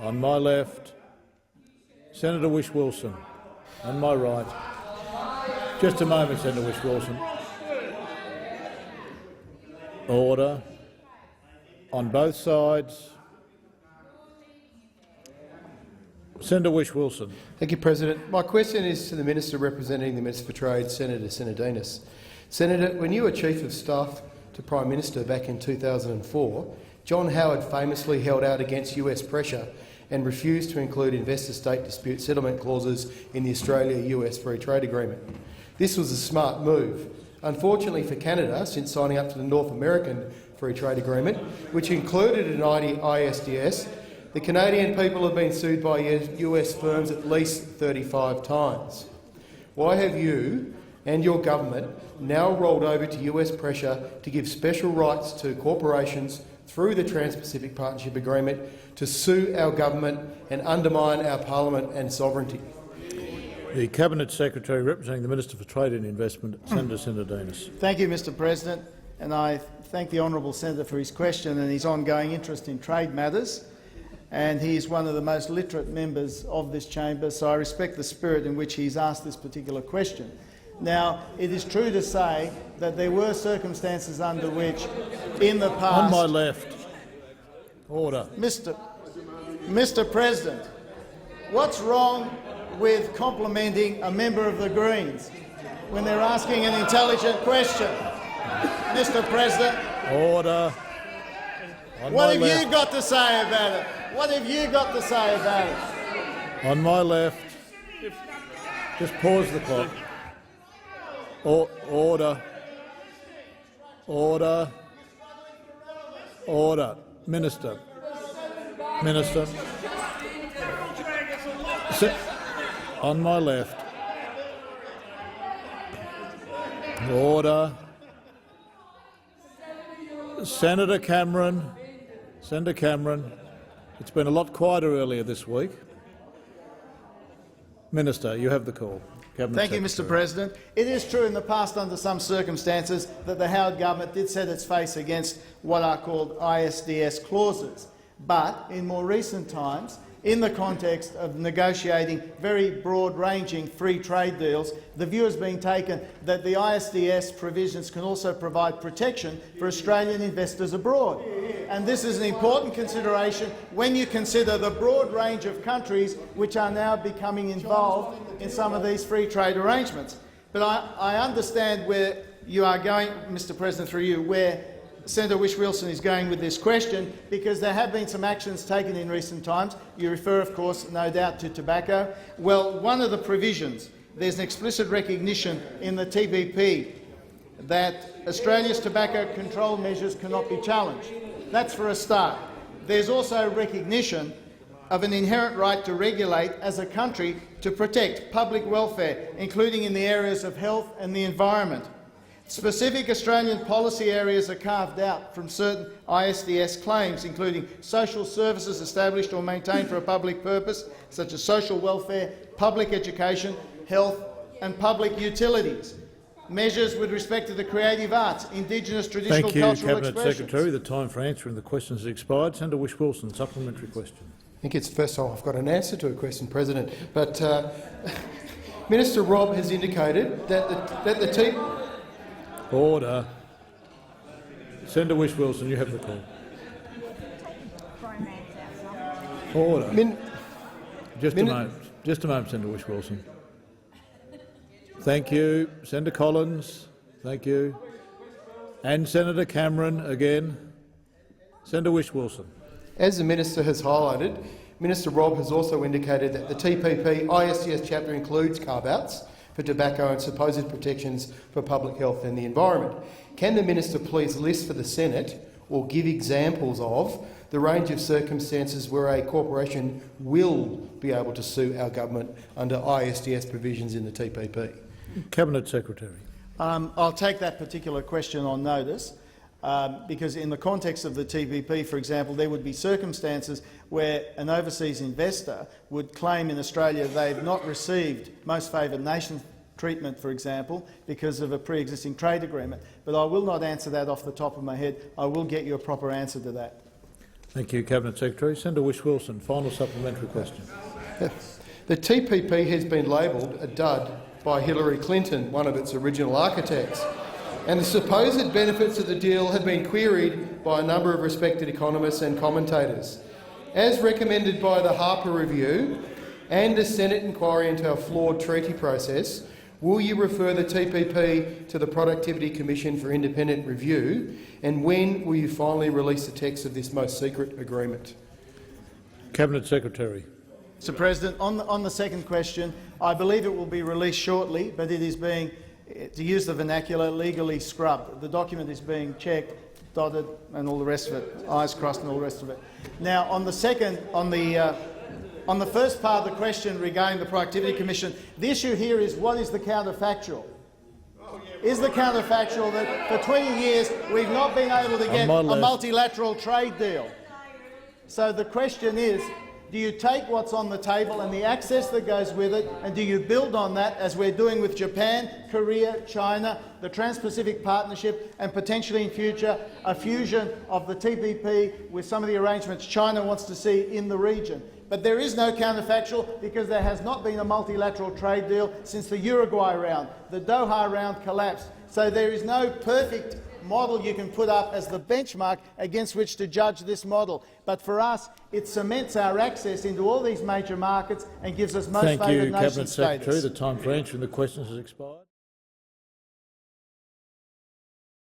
On my left, Senator Whish-Wilson. On my right. Just a moment, Senator Whish-Wilson. Order. On both sides. Senator Whish-Wilson. Thank you, President. My question is to the Minister representing the Minister for Trade, Senator Sinodinos. Senator, when you were Chief of Staff to Prime Minister back in 2004, John Howard famously held out against US pressure and refused to include investor-state dispute settlement clauses in the Australia-US Free Trade Agreement. This was a smart move. Unfortunately for Canada, since signing up to the North American Free Trade Agreement, which included an ISDS, the Canadian people have been sued by US firms at least 35 times. Why have you and your government now rolled over to US pressure to give special rights to corporations through the Trans-Pacific Partnership Agreement to sue our government and undermine our parliament and sovereignty? The Cabinet Secretary representing the Minister for Trade and Investment, Senator Sinodinos. Thank you, Mr President, and I thank the honourable senator for his question and his ongoing interest in trade matters. And he is one of the most literate members of this chamber, so I respect the spirit in which he's asked this particular question. Now, it is true to say that there were circumstances under which, in the past— On my left. Order. Mr President, what's wrong with complimenting a member of the Greens when they're asking an intelligent question? Mr President. Order. What have you got to say about it? What have you got to say about it? On my left. Just pause the clock. Order. Order. Order. Minister. On my left. Order. Senator Cameron. It's been a lot quieter earlier this week. Minister, you have the call. Thank you, Mr President. It is true in the past, under some circumstances, that the Howard government did set its face against what are called ISDS clauses. But in more recent times, in the context of negotiating very broad-ranging free trade deals, the view has been taken that the ISDS provisions can also provide protection for Australian investors abroad. And this is an important consideration when you consider the broad range of countries which are now becoming involved in some of these free trade arrangements. But I understand where you are going, Mr President, through you, where Senator Whish-Wilson is going with this question, because there have been some actions taken in recent times. You refer, of course, no doubt to tobacco. Well, one of the provisions, there's an explicit recognition in the TPP that Australia's tobacco control measures cannot be challenged. That's for a start. There's also recognition of an inherent right to regulate as a country to protect public welfare, including in the areas of health and the environment. Specific Australian policy areas are carved out from certain ISDS claims, including social services established or maintained for a public purpose, such as social welfare, public education, health and public utilities. Measures with respect to the creative arts, Indigenous traditional cultural expressions. Thank you, Cabinet Secretary. The time for answering the questions has expired. Senator Whish-Wilson, supplementary question. I think it's the first time I've got an answer to a question, President. But Minister Robb has indicated that the Order. Senator Whish-Wilson, you have the call. Order. Just a moment, Senator Whish-Wilson. Thank you. Senator Collins. Thank you. And Senator Cameron again. Senator Whish-Wilson. As the minister has highlighted, Minister Robb has also indicated that the TPP ISDS chapter includes carve-outs for tobacco and supposed protections for public health and the environment. Can the minister please list for the Senate or give examples of the range of circumstances where a corporation will be able to sue our government under ISDS provisions in the TPP? Cabinet Secretary. I'll take that particular question on notice, because in the context of the TPP, for example, there would be circumstances where an overseas investor would claim in Australia they've not received most favoured nation treatment, for example, because of a pre-existing trade agreement. But I will not answer that off the top of my head. I will get you a proper answer to that. Thank you, Cabinet Secretary. Senator Whish-Wilson, final supplementary question. The TPP has been labelled a dud by Hillary Clinton, one of its original architects, and the supposed benefits of the deal have been queried by a number of respected economists and commentators. As recommended by the Harper Review and a Senate inquiry into our flawed treaty process, will you refer the TPP to the Productivity Commission for independent review, and when will you finally release the text of this most secret agreement? Cabinet Secretary. Mr President, on the second question, I believe it will be released shortly, but it is being, to use the vernacular, legally scrubbed. The document is being checked, dotted and all the rest of it, I's crossed and all the rest of it. Now, on the first part of the question regarding the Productivity Commission, the issue here is what is the counterfactual? Is the counterfactual that for 20 years we've not been able to get a multilateral trade deal? So the question is, do you take what's on the table and the access that goes with it, and do you build on that, as we're doing with Japan, Korea, China, the Trans-Pacific Partnership, and potentially in future a fusion of the TPP with some of the arrangements China wants to see in the region? But there is no counterfactual because there has not been a multilateral trade deal since the Uruguay round. The Doha round collapsed. So there is no perfect model you can put up as the benchmark against which to judge this model. But for us, it cements our access into all these major markets and gives us most favoured nation status. Thank you, Cabinet Secretary. The time for answering the questions has expired.